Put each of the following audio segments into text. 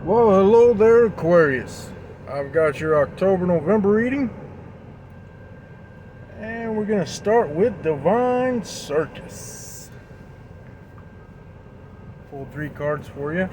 Well, hello there, Aquarius. I've got your October-November reading, and we're going to start with Divine Circus. Pull 3 cards for you.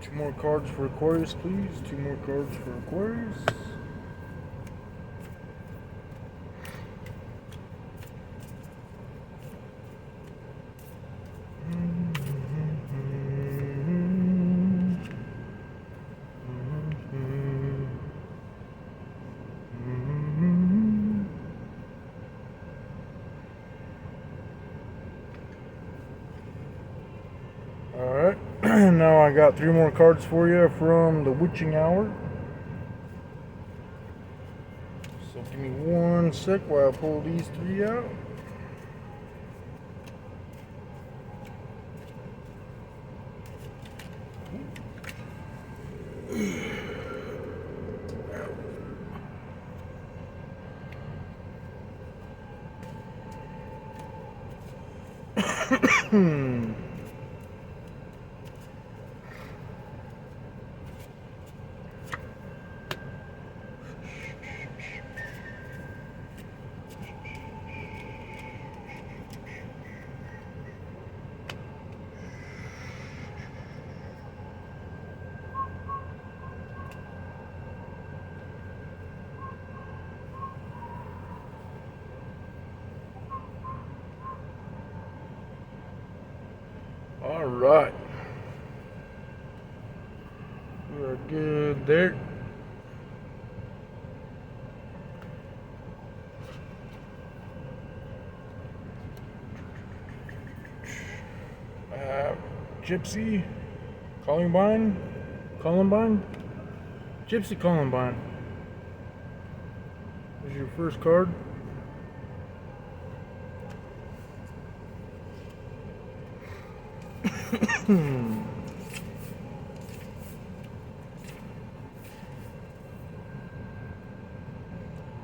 Two more cards for Aquarius, please. 2 more cards for Aquarius. Alright, now I got 3 more cards for you from the Witching Hour. So give me 1 sec while I pull these 3 out. All right, we are good there. Gypsy, Columbine, Gypsy Columbine. This is your first card.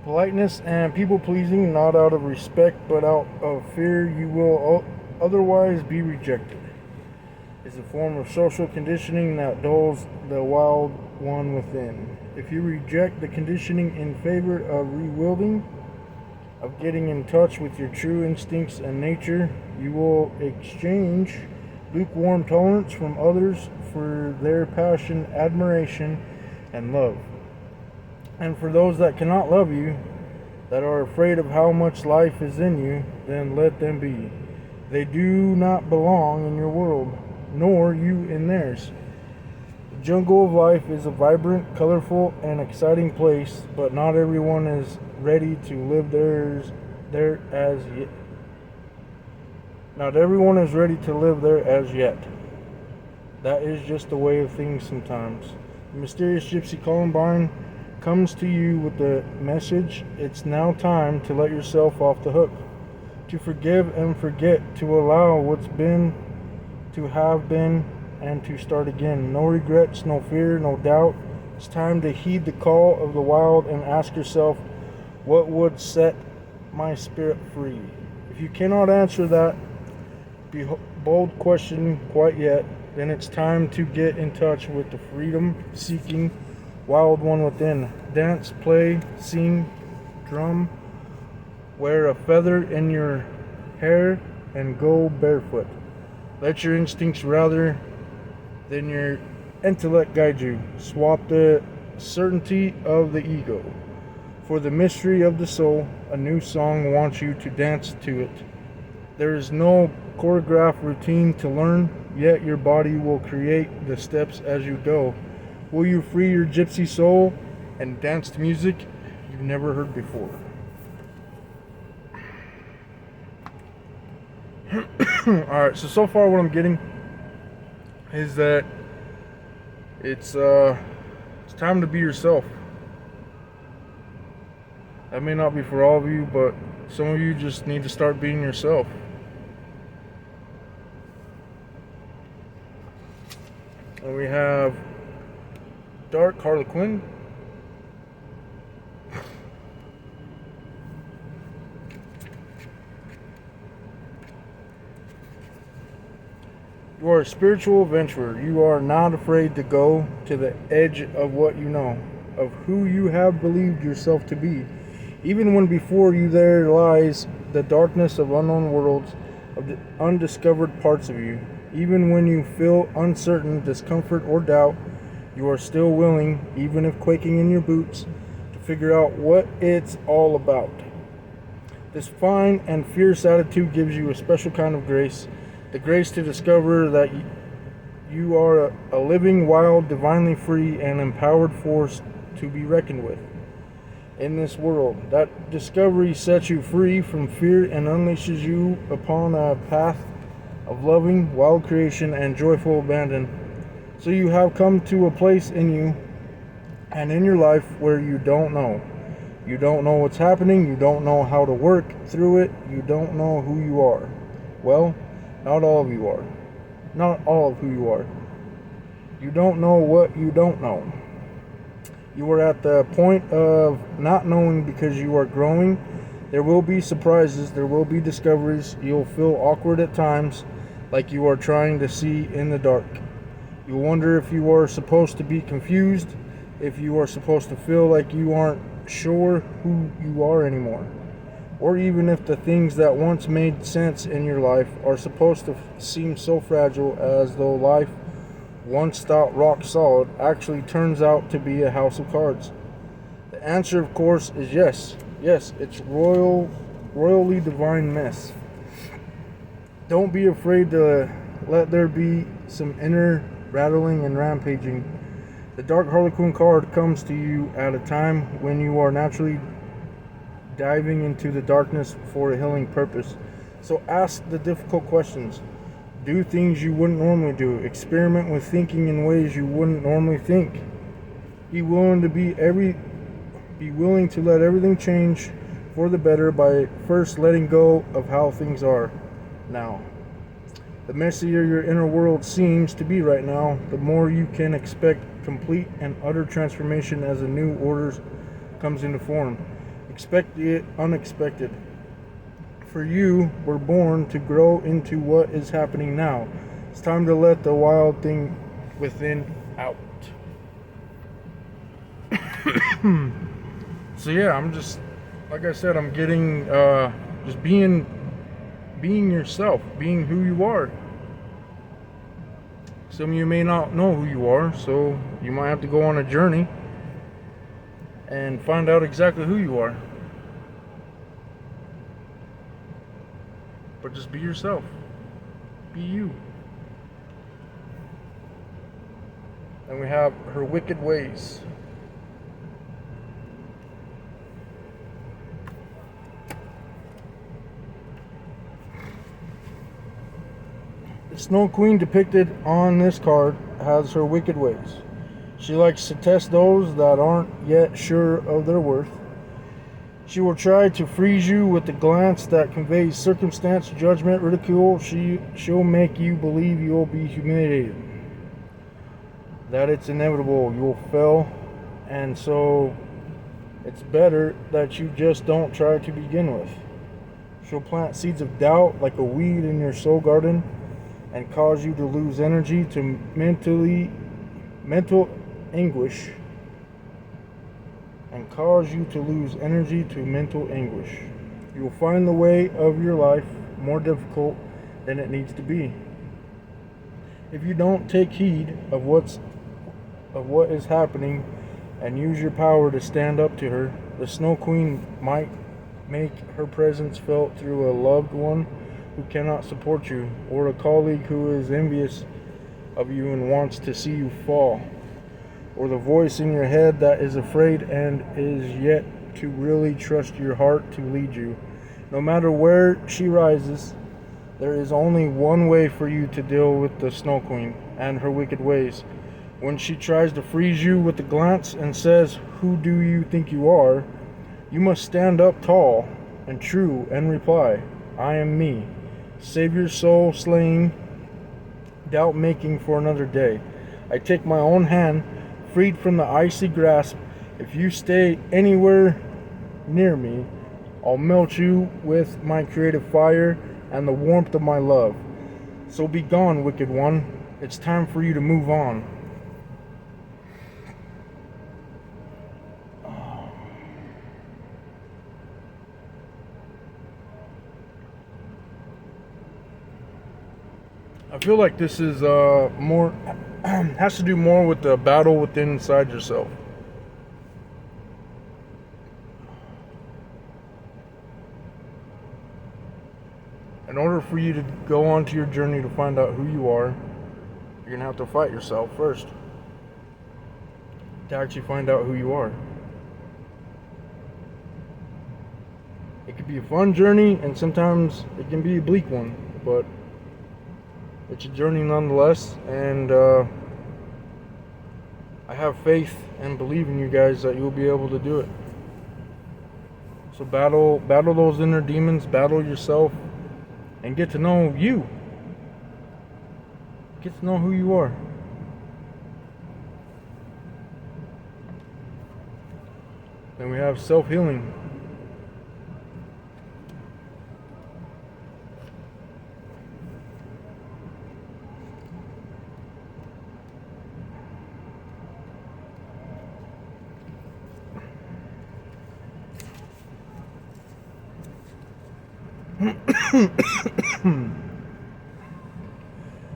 Politeness and people pleasing, not out of respect but out of fear you will otherwise be rejected, is a form of social conditioning that dulls the wild one within. If you reject the conditioning in favor of rewilding, of getting in touch with your true instincts and nature, you will exchange lukewarm tolerance from others for their passion, admiration, and love. And for those that cannot love you, that are afraid of how much life is in you, then let them be. They do not belong in your world, nor you in theirs. The jungle of life is a vibrant, colorful, and exciting place, but not everyone is ready to live there as yet. Not everyone is ready to live there as yet. That is just the way of things sometimes. The mysterious Gypsy Columbine comes to you with the message: it's now time to let yourself off the hook, to forgive and forget, to allow what's been to have been, and to start again. No regrets, no fear, no doubt. It's time to heed the call of the wild and ask yourself, what would set my spirit free? If you cannot answer that bold question quite yet, then it's time to get in touch with the freedom-seeking wild one within. Dance, play, sing, drum, wear a feather in your hair, and go barefoot. Let your instincts rather than your intellect guide you. Swap the certainty of the ego for the mystery of the soul. A new song wants you to dance to it. There is no choreographed routine to learn, yet your body will create the steps as you go. Will you free your gypsy soul and dance to music you've never heard before? Alright, so far what I'm getting is that it's time to be yourself. That may not be for all of you, but some of you just need to start being yourself. And we have Dark Harlequin. You are a spiritual adventurer. You are not afraid to go to the edge of what you know, of who you have believed yourself to be. Even when before you there lies the darkness of unknown worlds, of the undiscovered parts of you. Even when you feel uncertain, discomfort, or doubt, you are still willing, even if quaking in your boots, to figure out what it's all about. This fine and fierce attitude gives you a special kind of grace, the grace to discover that you are a living, wild, divinely free, and empowered force to be reckoned with in this world. That discovery sets you free from fear and unleashes you upon a path of loving, wild creation and joyful abandon. So you have come to a place in you and in your life where you don't know. You don't know what's happening. You don't know how to work through it. You don't know who you are. Well, not all of you are. Not all of who you are. You don't know what you don't know. You are at the point of not knowing because you are growing. There will be surprises. There will be discoveries. You'll feel awkward at times, like you are trying to see in the dark. You'll wonder if you are supposed to be confused, if you are supposed to feel like you aren't sure who you are anymore, or even if the things that once made sense in your life are supposed to seem so fragile, as though life, once thought rock solid, actually turns out to be a house of cards. The answer, of course, is yes. Yes, it's royally divine mess. Don't be afraid to let there be some inner rattling and rampaging. The Dark Harlequin card comes to you at a time when you are naturally diving into the darkness for a healing purpose. So ask the difficult questions. Do things you wouldn't normally do. Experiment with thinking in ways you wouldn't normally think. Be willing to let everything change for the better by first letting go of how things are now. The messier your inner world seems to be right now, the more you can expect complete and utter transformation as a new order comes into form. Expect the unexpected. For you were born to grow into what is happening now. It's time to let the wild thing within out. So yeah, I'm just, like I said, I'm getting just being yourself, being who you are. Some of you may not know who you are, so you might have to go on a journey and find out exactly who you are. But just be yourself. Be you. And we have her wicked ways. The Snow Queen depicted on this card has her wicked ways. She likes to test those that aren't yet sure of their worth. She will try to freeze you with a glance that conveys circumstance, judgment, ridicule. She'll make you believe you'll be humiliated, that it's inevitable you'll fail, and so it's better that you just don't try to begin with. She'll plant seeds of doubt like a weed in your soul garden and cause you to lose energy to mental anguish. You will find the way of your life more difficult than it needs to be. If you don't take heed of what is happening and use your power to stand up to her, the Snow Queen might make her presence felt through a loved one who cannot support you, or a colleague who is envious of you and wants to see you fall, or the voice in your head that is afraid and is yet to really trust your heart to lead you. No matter where she rises, there is only one way for you to deal with the Snow Queen and her wicked ways. When she tries to freeze you with a glance and says, "Who do you think you are?" You must stand up tall and true and reply, I am me. Save your soul slaying, doubt making for another day. I take my own hand, freed from the icy grasp. If you stay anywhere near me, I'll melt you with my creative fire and the warmth of my love. So be gone, wicked one. It's time for you to move on. I feel like this is more has to do more with the battle within inside yourself. In order for you to go on to your journey to find out who you are, you're gonna have to fight yourself first to actually find out who you are. It could be a fun journey, and sometimes it can be a bleak one, but it's a journey nonetheless, and I have faith and believe in you guys that you'll be able to do it. So battle those inner demons, battle yourself, and get to know you. Get to know who you are. Then we have self-healing.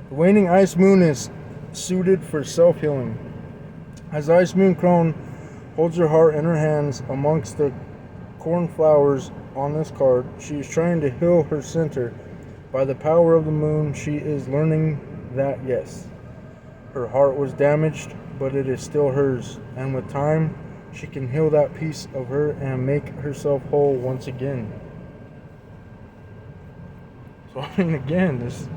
The waning ice moon is suited for self-healing. As Ice Moon Crone holds her heart in her hands amongst the cornflowers on this card, she is trying to heal her center. By the power of the moon, she is learning that, yes, her heart was damaged, but it is still hers, and with time, she can heal that piece of her and make herself whole once again. So, I mean, again, this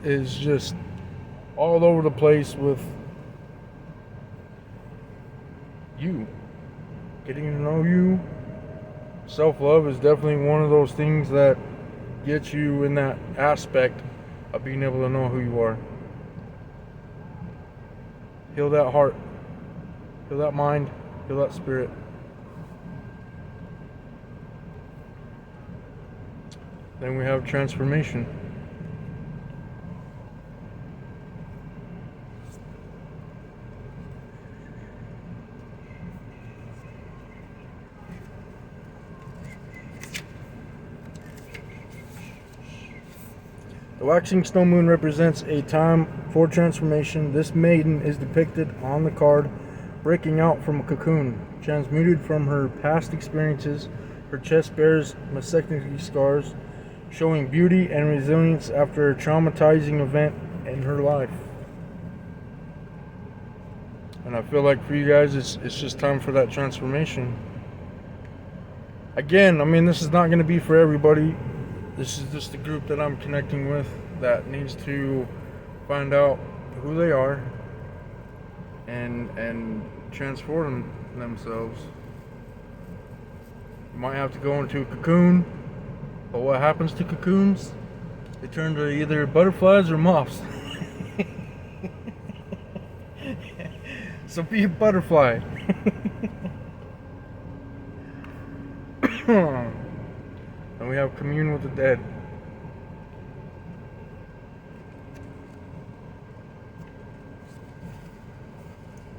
is just all over the place with you. Getting to know you. Self-love is definitely one of those things that gets you in that aspect of being able to know who you are. Heal that heart. Heal that mind. Heal that spirit. Then we have transformation. The waxing snow moon represents a time for transformation. This maiden is depicted on the card breaking out from a cocoon, transmuted from her past experiences. Her chest bears mastectomy scars, showing beauty and resilience after a traumatizing event in her life. And I feel like for you guys, it's just time for that transformation. Again, I mean, this is not going to be for everybody. This is just the group that I'm connecting with that needs to find out who they are and transform themselves. You might have to go into a cocoon. But what happens to cocoons? They turn to either butterflies or moths. So be a butterfly. And we have commune with the dead.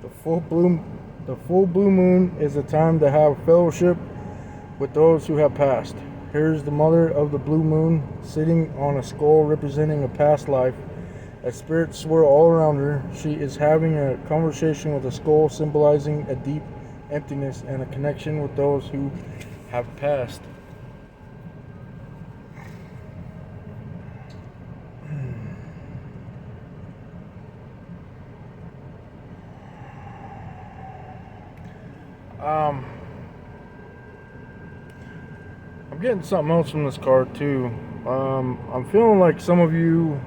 The full blue moon is a time to have fellowship with those who have passed. Here's the mother of the blue moon sitting on a skull representing a past life. As spirits swirl all around her, she is having a conversation with a skull symbolizing a deep emptiness and a connection with those who have passed. I'm getting something else from this card too. I'm feeling like some of you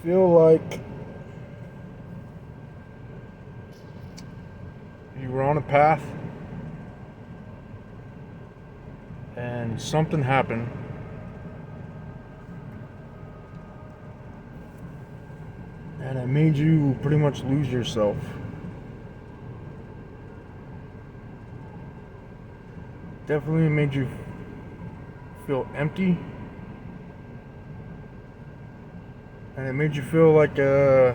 feel like You were on a path and something happened. And it made you pretty much lose yourself. Definitely made you feel empty. And it made you feel like I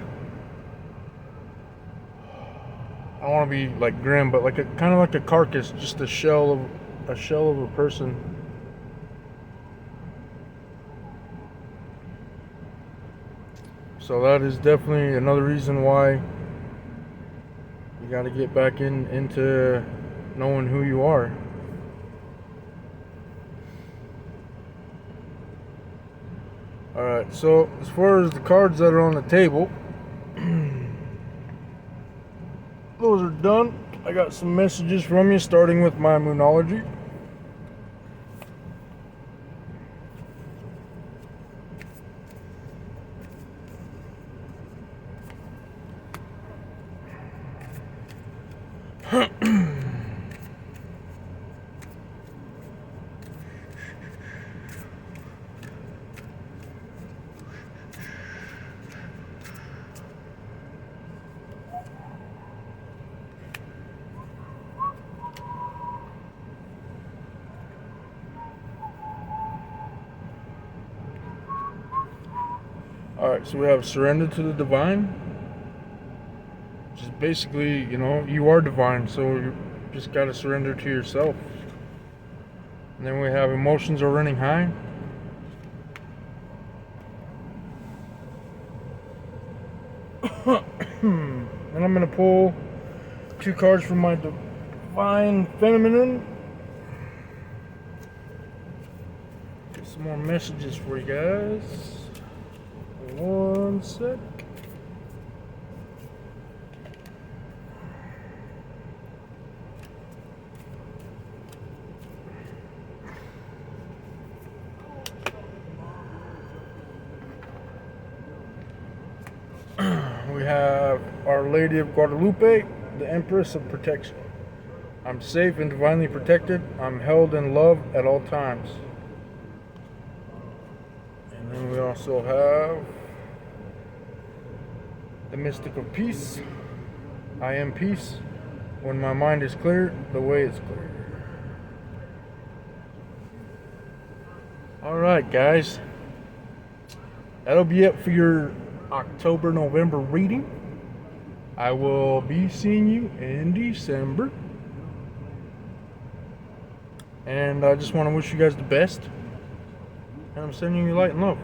don't want to be like grim, but like a kind of like a carcass, just a shell of a person. So that is definitely another reason why you got to get back into knowing who you are. Alright, so as far as the cards that are on the table, those are done. I got some messages from you, starting with my Moonology. Alright, so we have surrender to the divine. Which is basically, you are divine, so you just gotta surrender to yourself. And then we have emotions are running high. And I'm gonna pull 2 cards from my divine feminine. Get some more messages for you guys. One sec. We have Our Lady of Guadalupe, the Empress of Protection. I'm safe and divinely protected. I'm held in love at all times. And then we also have the Mystic of Peace. I am peace. When my mind is clear, the way is clear. Alright, guys. That'll be it for your October-November reading. I will be seeing you in December. And I just want to wish you guys the best. And I'm sending you light and love.